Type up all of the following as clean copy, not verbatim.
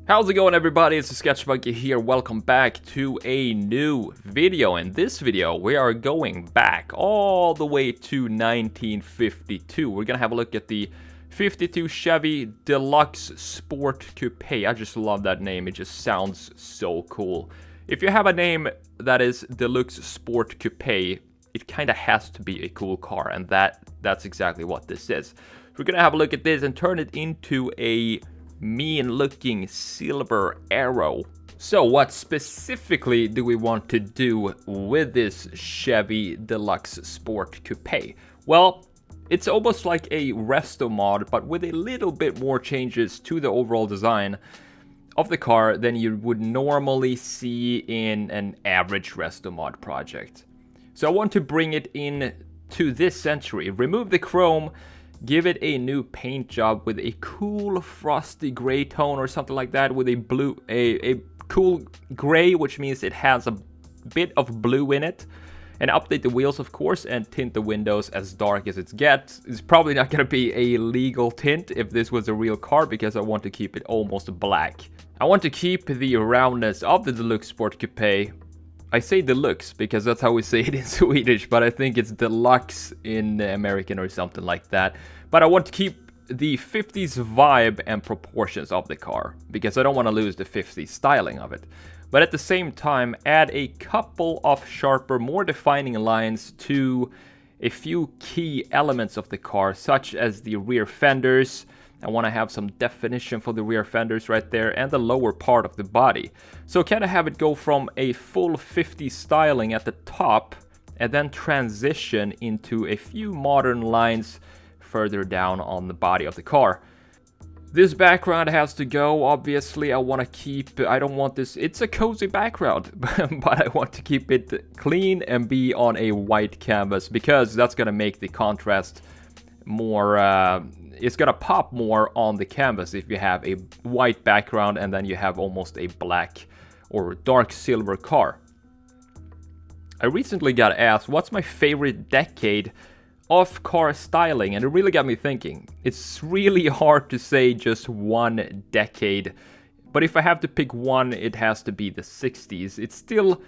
How's it going, everybody? It's the Sketchmonkey here. Welcome back to a new video. In this video, we are going back all the way to 1952. We're gonna have a look at the 52 Chevy Deluxe Sport Coupe. I just love that name. It just sounds so cool. If you have a name that is Deluxe Sport Coupe, it kind of has to be a cool car, and that's exactly what this is. We're gonna have a look at this and turn it into a mean looking silver arrow. So what specifically do we want to do with this Chevy Deluxe Sport Coupe? Well, it's almost like a resto mod, but with a little bit more changes to the overall design of the car than you would normally see in an average resto mod project. So I want to bring it in to this century, remove the chrome, give it a new paint job with a cool frosty gray tone or something like that, with a cool gray, which means it has a bit of blue in it, and update the wheels, of course, and tint the windows as dark as it gets. It's probably not going to be a legal tint if this was a real car, because I want to keep it almost black. I want to keep the roundness of the Deluxe Sport Coupe. I say deluxe because that's how we say it in Swedish, but I think it's deluxe in American or something like that. But I want to keep the 50s vibe and proportions of the car, because I don't want to lose the 50s styling of it. But at the same time, add a couple of sharper, more defining lines to a few key elements of the car, such as the rear fenders. I want to have some definition for the rear fenders right there, and the lower part of the body. So kind of have it go from a full 50s styling at the top, and then transition into a few modern lines further down on the body of the car. This background has to go, obviously. I want to keep, I don't want this, it's a cozy background, but I want to keep it clean and be on a white canvas, because that's going to make the contrast more, it's gonna pop more on the canvas if you have a white background and then you have almost a black or dark silver car. I recently got asked what's my favorite decade of car styling, and it really got me thinking. It's really hard to say just one decade, but if I have to pick one, it has to be the 60s. It's still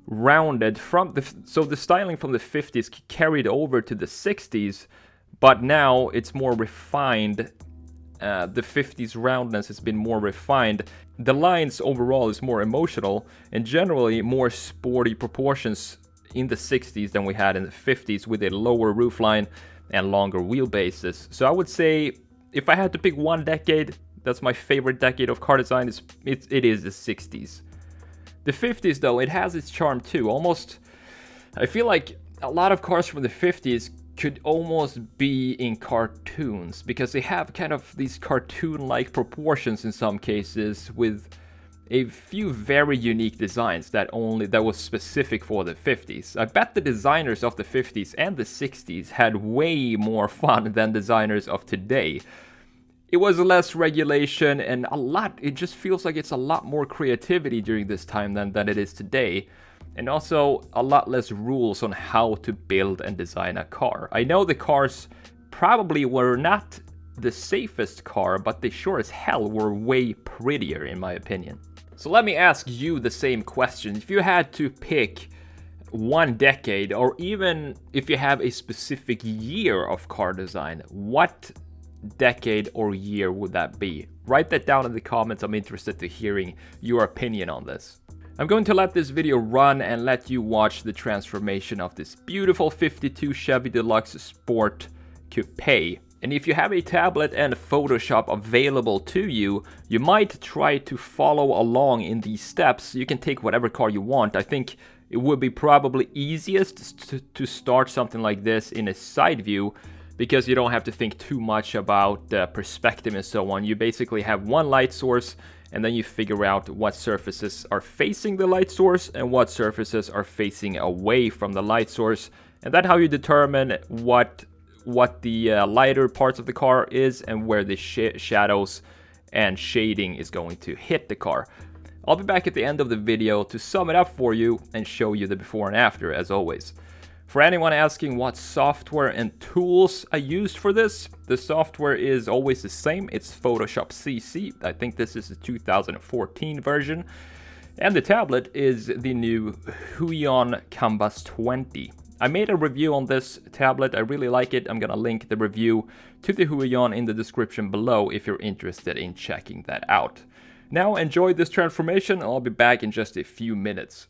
rounded from so the styling from the 50s carried over to the 60s, but now it's more refined. The 50s roundness has been more refined. The lines overall is more emotional, and generally more sporty proportions in the 60s than we had in the 50s, with a lower roofline and longer wheelbases. So I would say, if I had to pick one decade, that's my favorite decade of car design, it is the 60s. The 50s, though, it has its charm too. Almost, I feel like a lot of cars from the 50s could almost be in cartoons, because they have kind of these cartoon-like proportions in some cases, with a few very unique designs that was specific for the 50s. I bet the designers of the 50s and the 60s had way more fun than designers of today. It was less regulation and it just feels like it's a lot more creativity during this time than it is today. And also a lot less rules on how to build and design a car. I know the cars probably were not the safest car, but they sure as hell were way prettier, in my opinion. So let me ask you the same question. If you had to pick one decade, or even if you have a specific year of car design, what decade or year would that be? Write that down in the comments. I'm interested to hearing your opinion on this. I'm going to let this video run and let you watch the transformation of this beautiful 52 Chevy Deluxe Sport Coupe. And if you have a tablet and Photoshop available to you, you might try to follow along in these steps. You can take whatever car you want. I think it would be probably easiest to start something like this in a side view, because you don't have to think too much about perspective and so on. You basically have one light source, and then you figure out what surfaces are facing the light source and what surfaces are facing away from the light source. And that's how you determine what the lighter parts of the car is, and where the shadows and shading is going to hit the car. I'll be back at the end of the video to sum it up for you and show you the before and after, as always. For anyone asking what software and tools I used for this, the software is always the same. It's Photoshop CC. I think this is the 2014 version. And the tablet is the new Huion Canvas 20. I made a review on this tablet. I really like it. I'm gonna link the review to the Huion in the description below if you're interested in checking that out. Now enjoy this transformation. I'll be back in just a few minutes.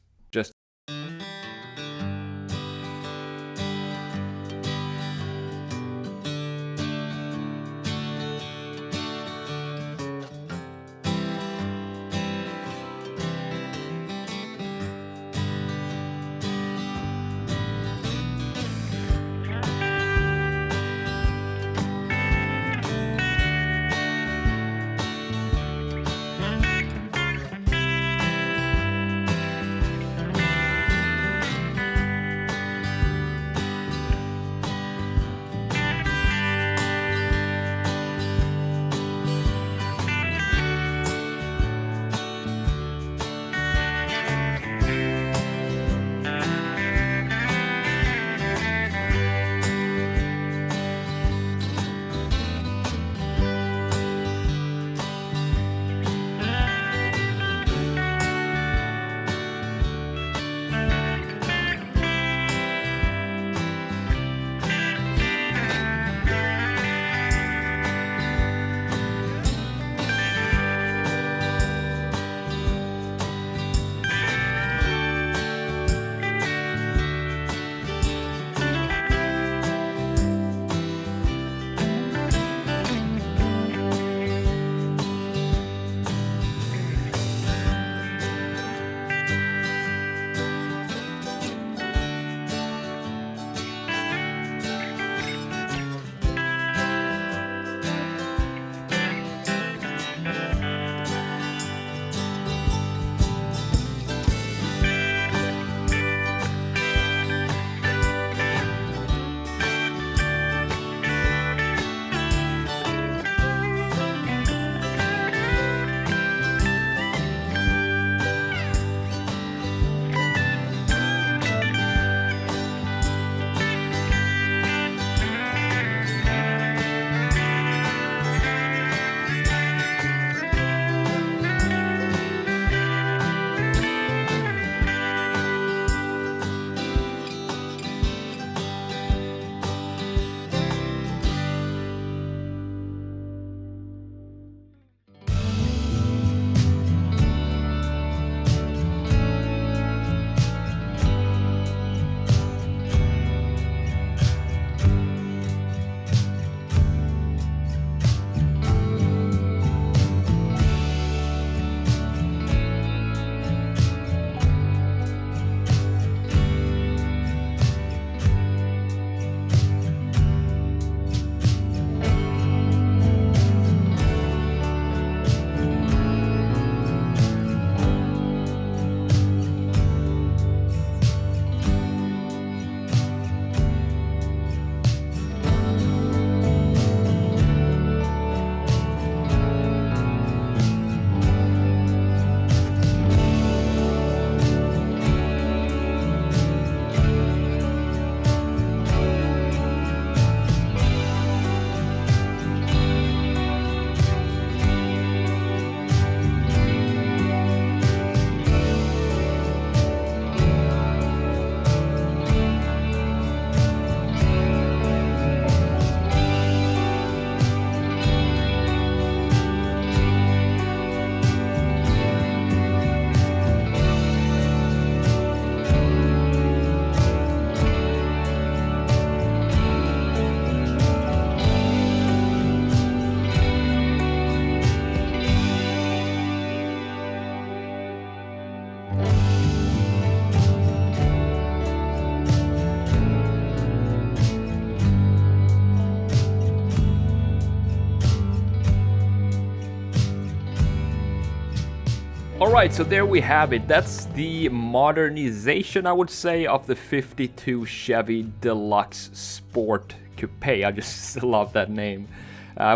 Alright, so there we have it. That's the modernization, I would say, of the 52 Chevy Deluxe Sport Coupe. I just love that name.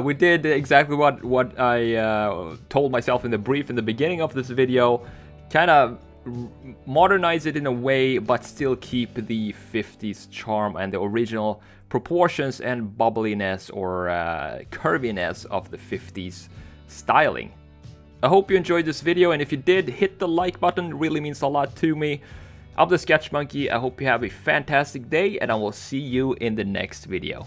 We did exactly what I told myself in the brief in the beginning of this video. Kind of modernize it in a way, but still keep the 50s charm and the original proportions and bubbliness or curviness of the 50s styling. I hope you enjoyed this video, and if you did, hit the like button. It really means a lot to me. I'm the Sketch Monkey. I hope you have a fantastic day, and I will see you in the next video.